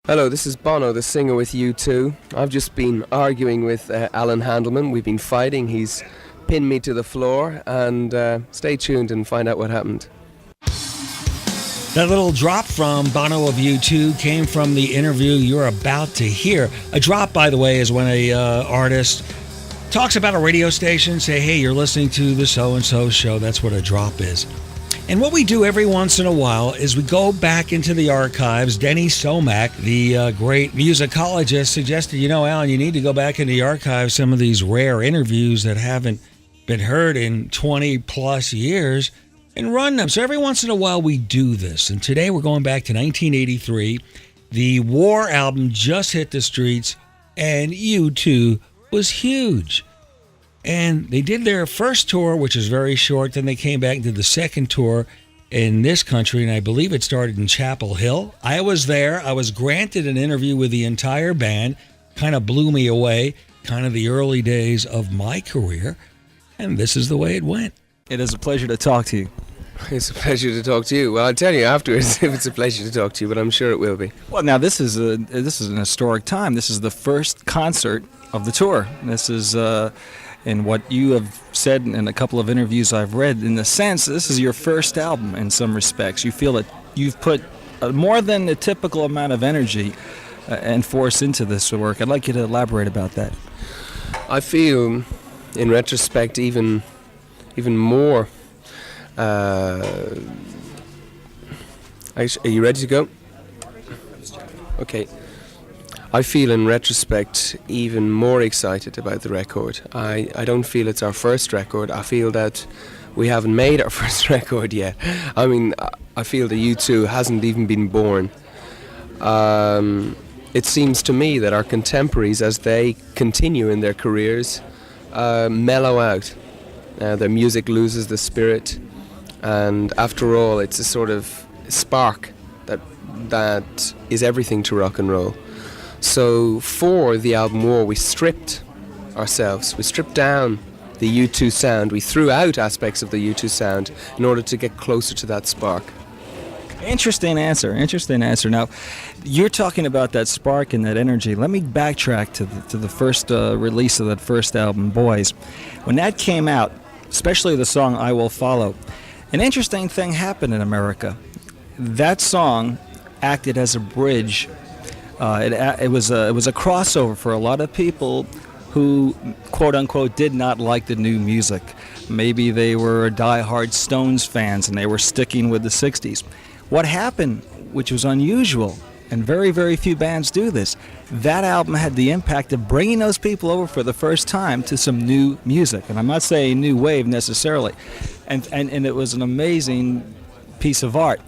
Hello, this is Bono, the singer with U2. I've just been arguing with Allan Handelman. We've been fighting. He's pinned me to the floor, and stay tuned and find out what happened. That little drop from Bono of U2 came from the interview you're about to hear. A drop, by the way, is when a artist talks about a radio station, say, hey, you're listening to the so-and-so show. That's what a drop is. And what we do every once in a while is we go back into the archives. Denny Somack, the great musicologist, suggested, Alan, you need to go back into the archives, some of these rare interviews that haven't been heard in 20-plus years, and run them. So every once in a while we do this. And today we're going back to 1983. The War album just hit the streets, and U2 was huge. And they did their first tour, which is very short. Then they came back and did the second tour in this country, and I believe it started in Chapel Hill. I was there. I was granted an interview with the entire band. Kind of blew me away, kind of the early days of my career. And this is the way it went. It is a pleasure to talk to you. It's a pleasure to talk to you. Well, I'll tell you afterwards if it's a pleasure to talk to you, but I'm sure it will be. Well, now this is an historic time. This is the first concert of the tour. This is... And what you have said in a couple of interviews I've read, in a sense, this is your first album in some respects. You feel that you've put more than the typical amount of energy and force into this work. I'd like you to elaborate about that. I feel, in retrospect, even more. Are you ready to go? Okay. I feel in retrospect even more excited about the record. I don't feel it's our first record. I feel that we haven't made our first record yet. I mean, I feel the U2 hasn't even been born. It seems to me that our contemporaries, as they continue in their careers, mellow out. Their music loses the spirit, and after all, it's a sort of spark that is everything to rock and roll. So for the album War, we stripped ourselves. We stripped down the U2 sound. We threw out aspects of the U2 sound in order to get closer to that spark. Interesting answer. Now, you're talking about that spark and that energy. Let me backtrack to the first release of that first album, Boys. When that came out, especially the song I Will Follow, an interesting thing happened in America. That song acted as a bridge. It was a crossover for a lot of people who, quote unquote, did not like the new music. Maybe they were die-hard Stones fans and they were sticking with the 60s. What happened, which was unusual, and very, very few bands do this, that album had the impact of bringing those people over for the first time to some new music. And I'm not saying new wave necessarily. And it was an amazing piece of art.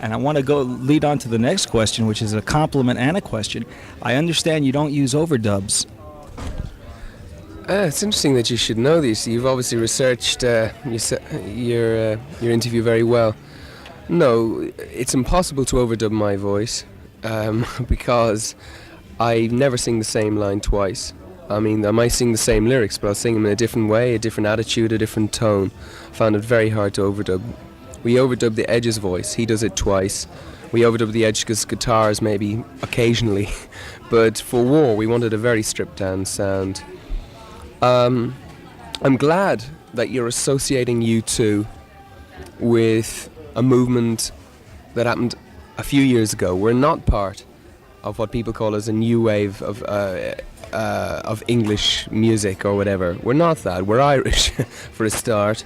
And I want to go lead on to the next question, which is a compliment and a question. I understand you don't use overdubs. It's interesting that you should know this. You've obviously researched your interview very well. No, it's impossible to overdub my voice because I never sing the same line twice. I mean, I might sing the same lyrics, but I'll sing them in a different way, a different attitude, a different tone. I found it very hard to overdub. We overdub the Edge's voice. He does it twice. We overdub the Edge's guitars maybe occasionally. But for War, we wanted a very stripped-down sound. I'm glad that you're associating U2 with a movement that happened a few years ago. We're not part of what people call as a new wave of English music or whatever. We're not that. We're Irish, for a start.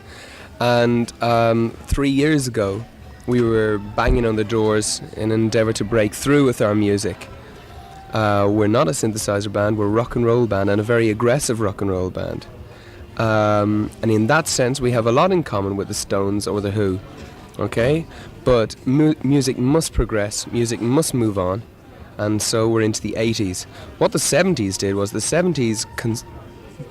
And 3 years ago, we were banging on the doors in an endeavour to break through with our music. We're not a synthesizer band, we're a rock and roll band, and a very aggressive rock and roll band. And in that sense, we have a lot in common with the Stones or the Who. Okay? But music must progress, music must move on, and so we're into the 80s. What the 70s did was the 70s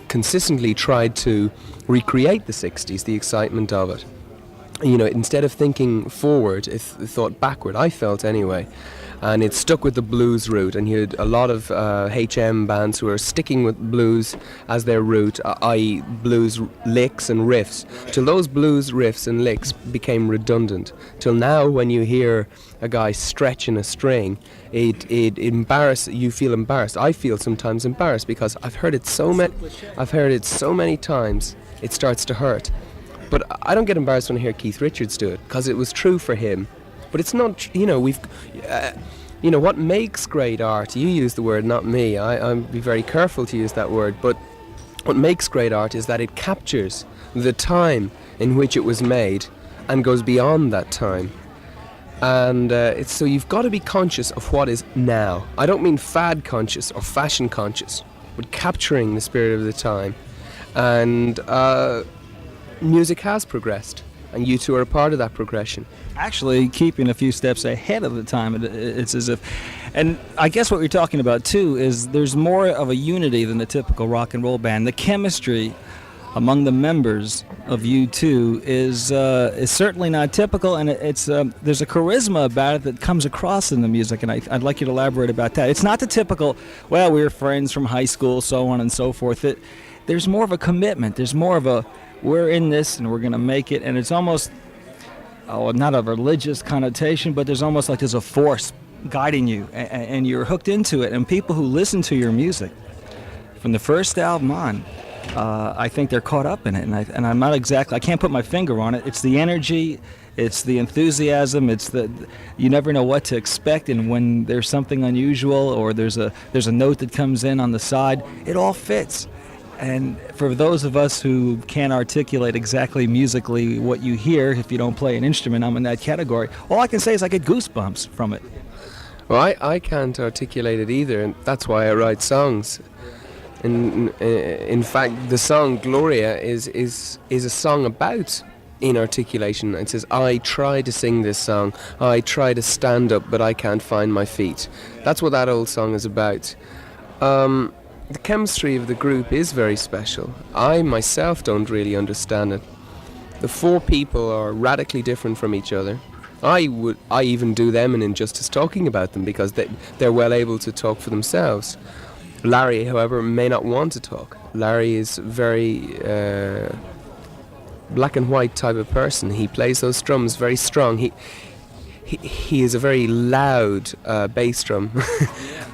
consistently tried to recreate the 60s, the excitement of it. You know, instead of thinking forward, it thought backward, I felt anyway. and it stuck with the blues route, and you had a lot of HM bands who are sticking with blues as their route, i.e. blues licks and riffs, till those blues riffs and licks became redundant, till now when you hear a guy stretching a string, it you feel embarrassed. I feel sometimes embarrassed because I've heard it so many times it starts to hurt. But I don't get embarrassed when I hear Keith Richards do it, because it was true for him. But it's not, what makes great art, you use the word, not me, I'll be very careful to use that word, but what makes great art is that it captures the time in which it was made and goes beyond that time. And so you've got to be conscious of what is now. I don't mean fad conscious or fashion conscious, but capturing the spirit of the time. And music has progressed, and you two are a part of that progression. Actually, keeping a few steps ahead of the time, it's as if, and I guess what you're talking about too is there's more of a unity than the typical rock and roll band. The chemistry among the members of U2 is certainly not typical, and there's a charisma about it that comes across in the music, and I'd like you to elaborate about that. It's not the typical, well, we were friends from high school, so on and so forth. There's more of a commitment. There's more of a, we're in this and we're going to make it, and it's almost, not a religious connotation, but there's almost like there's a force guiding you, and you're hooked into it. And people who listen to your music from the first album on, I think they're caught up in it, and I'm not exactly, I can't put my finger on it. It's the energy, it's the enthusiasm, you never know what to expect, and when there's something unusual or there's a note that comes in on the side, it all fits. And for those of us who can't articulate exactly musically what you hear, if you don't play an instrument, I'm in that category. All I can say is I get goosebumps from it. Well, I can't articulate it either, and that's why I write songs. In fact, the song Gloria is a song about inarticulation. It says, I try to sing this song, I try to stand up, but I can't find my feet. That's what that old song is about. The chemistry of the group is very special. I myself don't really understand it. The four people are radically different from each other. I even do them an injustice talking about them, because they're well able to talk for themselves. Larry, however, may not want to talk. Larry is very black and white type of person. He plays those drums very strong. He is a very loud bass drum,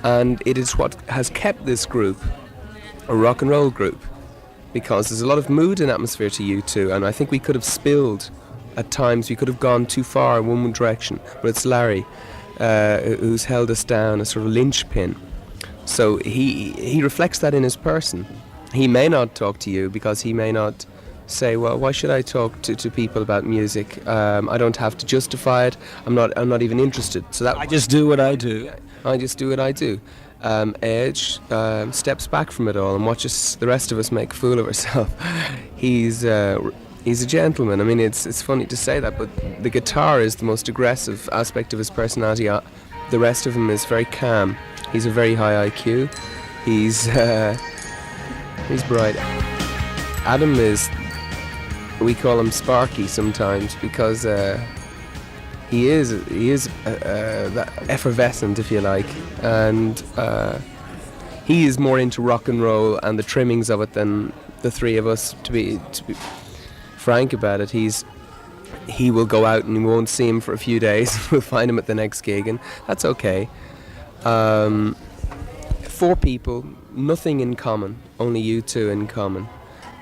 and it is what has kept this group a rock and roll group, because there's a lot of mood and atmosphere to U2, and I think we could have spilled at times. We could have gone too far in one direction, but it's Larry who's held us down, a sort of linchpin. So he reflects that in his person. He may not talk to you because he may not say, well, why should I talk to people about music? I don't have to justify it. I'm not even interested. So that I just do what I do. I just do what I do. Edge steps back from it all and watches the rest of us make a fool of ourselves. He's a gentleman. I mean, it's funny to say that, but the guitar is the most aggressive aspect of his personality. The rest of him is very calm. He's a very high IQ. He's bright. Adam is, we call him Sparky sometimes, because he is that effervescent, if you like, and he is more into rock and roll and the trimmings of it than the three of us. To be frank about it, he will go out and we won't see him for a few days. We'll find him at the next gig, and that's okay. 4 people, nothing in common, only U2 in common.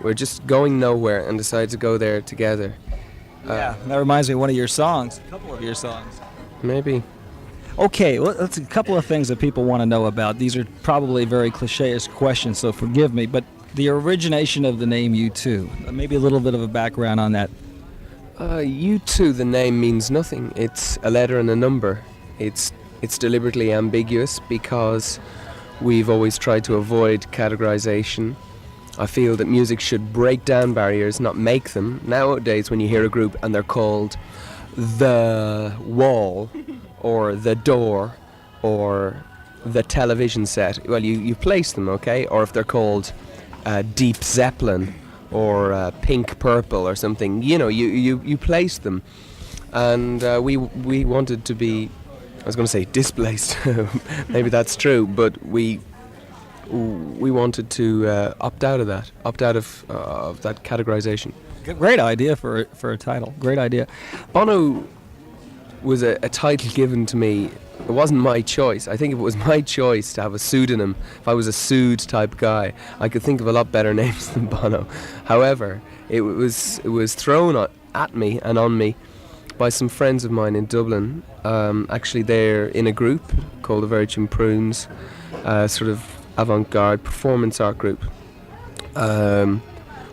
We're just going nowhere and decided to go there together. Yeah, that reminds me of one of your songs, a couple of your songs. Maybe. Okay, well, that's a couple of things that people want to know about. These are probably very cliche-ish questions, so forgive me, but the origination of the name U2, maybe a little bit of a background on that. U2, the name means nothing. It's a letter and a number. It's deliberately ambiguous because we've always tried to avoid categorization. I feel that music should break down barriers, not make them. Nowadays, when you hear a group and they're called The Wall or The Door or The Television Set, well, you place them, okay? Or if they're called Deep Zeppelin or Pink Purple or something, you place them. And we wanted to be I was going to say displaced. Maybe that's true, but we wanted to opt out of that categorization. Great idea for a title. Great idea. Bono was a title given to me. It wasn't my choice. I think if it was my choice to have a pseudonym, if I was a Sood type guy, I could think of a lot better names than Bono. However, it was thrown at me and on me by some friends of mine in Dublin. Actually, they're in a group called the Virgin Prunes, sort of avant-garde performance art group.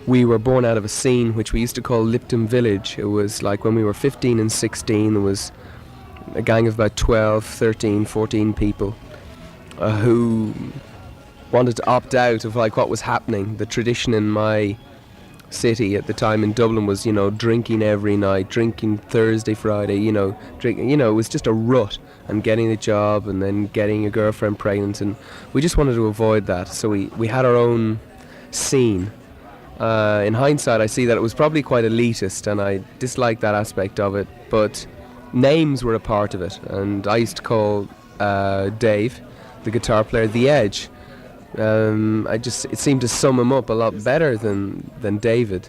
We were born out of a scene which we used to call Lipton Village. It was like when we were 15 and 16, there was a gang of about 12, 13, 14 people who wanted to opt out of like what was happening. The tradition in my city at the time in Dublin was, drinking every night, drinking Thursday, Friday, drinking, it was just a rut, and getting a job and then getting a girlfriend pregnant, and we just wanted to avoid that. So we had our own scene. In hindsight, I see that it was probably quite elitist, and I disliked that aspect of it, but names were a part of it, and I used to call Dave, the guitar player, The Edge. It seemed to sum him up a lot better than David,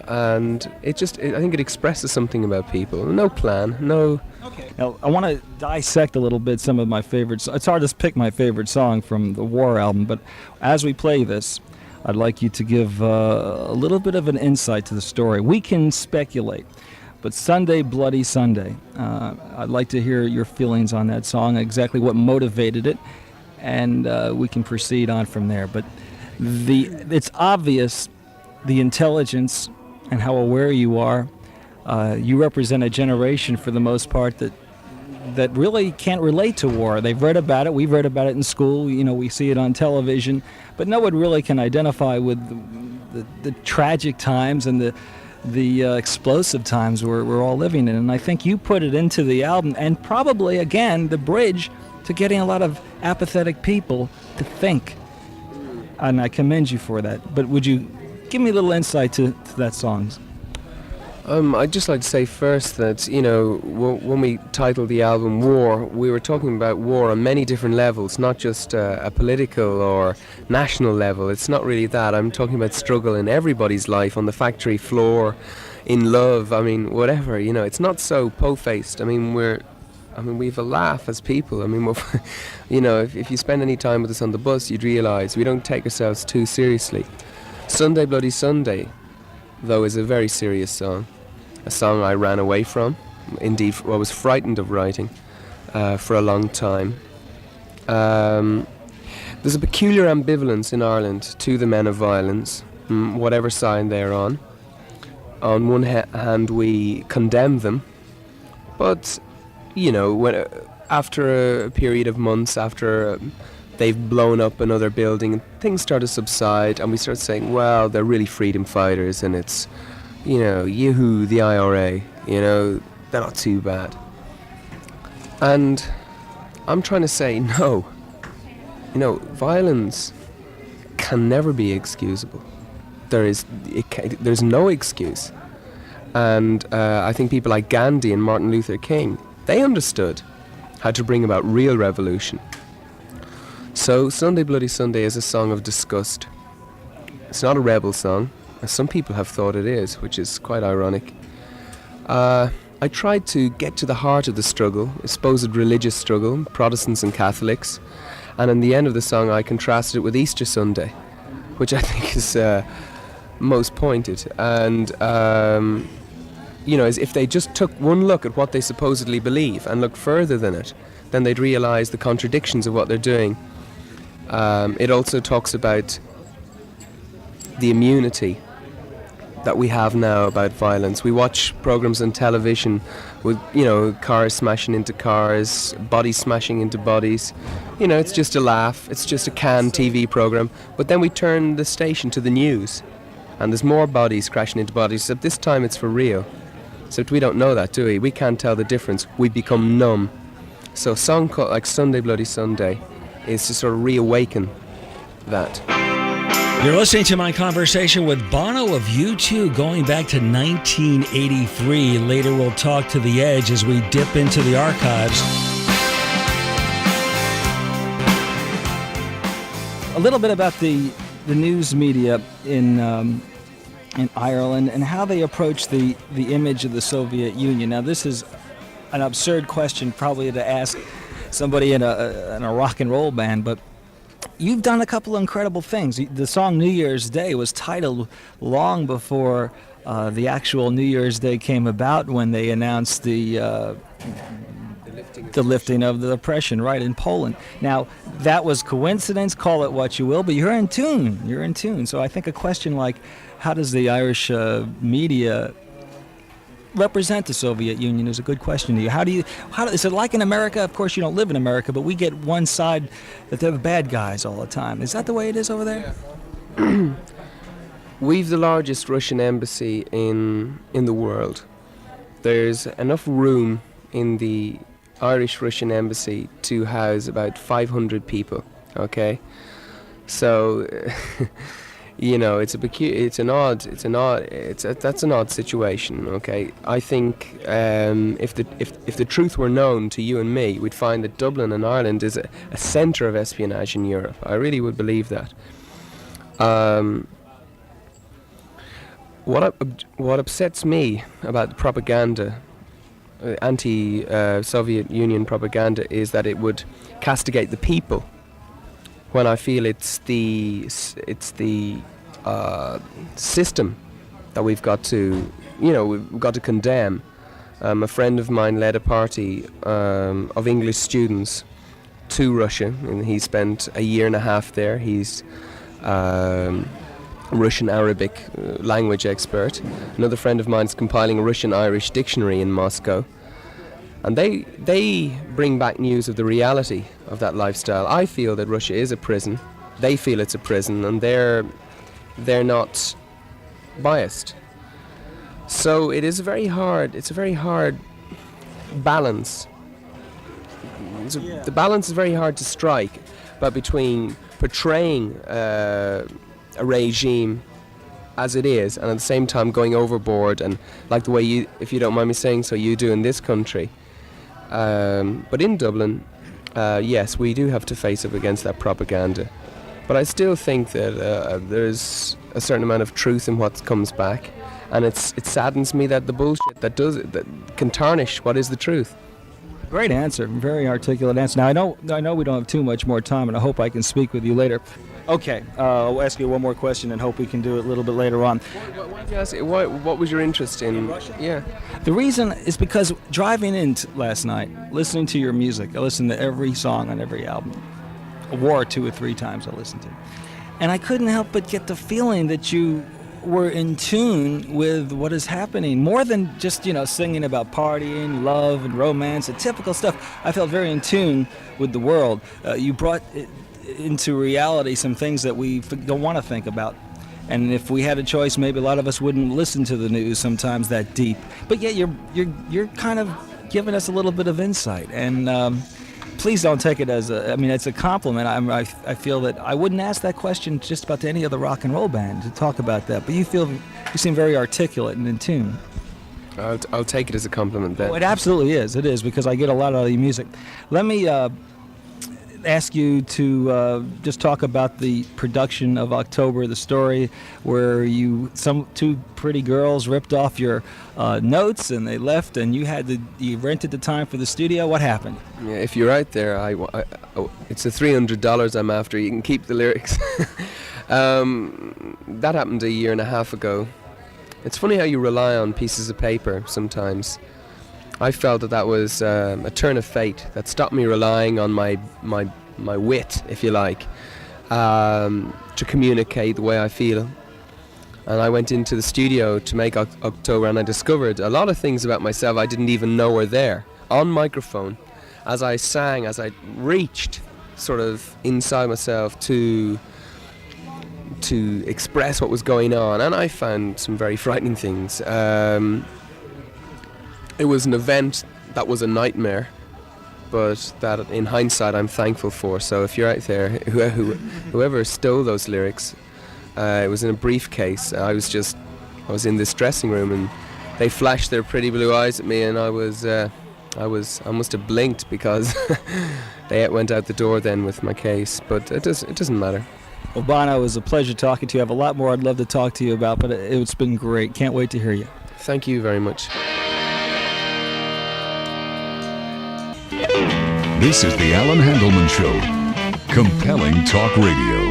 and I think it expresses something about people. No plan, no. Okay. Now I want to dissect a little bit some of my favorites. It's hard to pick my favorite song from the War album, but as we play this, I'd like you to give a little bit of an insight to the story. We can speculate, but Sunday, Bloody Sunday. I'd like to hear your feelings on that song, exactly what motivated it, and we can proceed on from there. But it's obvious the intelligence and how aware you are. You represent a generation, for the most part, that really can't relate to war. They've read about it. We've read about it in school. We see it on television. But no one really can identify with the tragic times and the explosive times we're all living in. And I think you put it into the album, and probably, again, the bridge to getting a lot of apathetic people to think. And I commend you for that. But would you give me a little insight to that song? I'd just like to say first that, when we titled the album War, we were talking about war on many different levels, not just a political or national level. It's not really that. I'm talking about struggle in everybody's life, on the factory floor, in love, whatever, it's not so po-faced. We've a laugh as people. If you spend any time with us on the bus, you'd realise we don't take ourselves too seriously. Sunday, Bloody Sunday, though, is a very serious song. A song I ran away from. Indeed, I was frightened of writing for a long time. There's a peculiar ambivalence in Ireland to the men of violence, whatever side they're on. On one hand, we condemn them, but, when after a period of months, after they've blown up another building, things start to subside, and we start saying, well, they're really freedom fighters, and it's, yoo-hoo, the IRA, they're not too bad. And I'm trying to say, no, violence can never be excusable. There's no excuse. And I think people like Gandhi and Martin Luther King, they understood how to bring about real revolution. So Sunday Bloody Sunday is a song of disgust. It's not a rebel song, as some people have thought it is, which is quite ironic. I tried to get to the heart of the struggle, supposed religious struggle, Protestants and Catholics, and in the end of the song I contrasted it with Easter Sunday, which I think is most pointed. And as if they just took one look at what they supposedly believe and looked further than it, then they'd realise the contradictions of what they're doing. It also talks about the immunity that we have now about violence. We watch programs on television with, cars smashing into cars, bodies smashing into bodies. It's just a laugh. It's just a canned TV program. But then we turn the station to the news, and there's more bodies crashing into bodies, except this time it's for real. Except we don't know that, do we? We can't tell the difference. We become numb. So a song called like Sunday Bloody Sunday is to sort of reawaken that. You're listening to my conversation with Bono of U2 going back to 1983. Later we'll talk to The Edge as we dip into the archives. a little bit about the news media in Ireland and how they approach the image of the Soviet Union. Now, this is an absurd question probably to ask somebody in a rock and roll band, but you've done a couple of incredible things. The song New Year's Day was titled long before the actual New Year's Day came about, when they announced the lifting of the oppression, right, in Poland. Now, that was coincidence, call it what you will, but you're in tune. You're in tune. So I think a question like, how does the Irish media represent the Soviet Union is a good question to you. Is it like in America? Of course, you don't live in America, but we get one side that they're the bad guys all the time. Is that the way it is over there? Yeah. We've the largest Russian embassy in the world. There's enough room in the Irish Russian embassy to house about 500 people. Okay, so that's an odd situation. Okay, I think if the truth were known to you and me, we'd find that Dublin and Ireland is a centre of espionage in Europe. I really would believe that. What upsets me about the propaganda, anti-Soviet Union propaganda, is that it would castigate the people, when I feel it's the system that we've got to condemn. A friend of mine led a party of English students to Russia, and he spent a year and a half there. He's Russian Arabic language expert. Another friend of mine is compiling a Russian-Irish dictionary in Moscow. And they bring back news of the reality of that lifestyle. I feel that Russia is a prison. They feel it's a prison, and they're not biased. So it's a very hard balance. The balance is very hard to strike, but between portraying a regime as it is, and at the same time going overboard, and like the way you, if you don't mind me saying so, you do in this country. But in Dublin, yes, we do have to face up against that propaganda. But I still think that there's a certain amount of truth in what comes back, and it saddens me that the bullshit that can tarnish what is the truth. Great answer, very articulate answer. Now I know we don't have too much more time, and I hope I can speak with you later. Okay, I'll ask you one more question and hope we can do it a little bit later on. What was your interest in Russia? Yeah. The reason is because driving in last night, listening to your music, I listened to every song on every album. A war 2 or 3 times I listened to. And I couldn't help but get the feeling that you were in tune with what is happening, more than just, singing about partying, love, and romance, and typical stuff. I felt very in tune with the world. You brought into reality some things that we don't want to think about. And if we had a choice, maybe a lot of us wouldn't listen to the news sometimes that deep. But yet you're kind of giving us a little bit of insight. And please don't take it as it's a compliment. I feel that I wouldn't ask that question just about to any other rock and roll band to talk about that. But you seem very articulate and in tune. I'll take it as a compliment then. Oh, it absolutely is. It is, because I get a lot out of your music. Let me ask you to just talk about the production of October, the story where some 2 pretty girls ripped off your notes and they left, and you rented the time for the studio. What happened? Yeah, if you're out there, it's the $300 I'm after. You can keep the lyrics. That happened a year and a half ago. It's funny how you rely on pieces of paper sometimes. I felt that was a turn of fate that stopped me relying on my wit, if you like, to communicate the way I feel. And I went into the studio to make October, and I discovered a lot of things about myself I didn't even know were there, on microphone, as I sang, as I reached sort of inside myself to express what was going on. And I found some very frightening things. It was an event that was a nightmare, but that in hindsight I'm thankful for. So if you're out there, whoever stole those lyrics, it was in a briefcase. I was in this dressing room, and they flashed their pretty blue eyes at me, and I must have blinked, because they went out the door then with my case. But it doesn't matter. Well, Bono, it was a pleasure talking to you. I have a lot more I'd love to talk to you about, but it's been great. Can't wait to hear you. Thank you very much. This is the Allan Handelman Show. Compelling talk radio.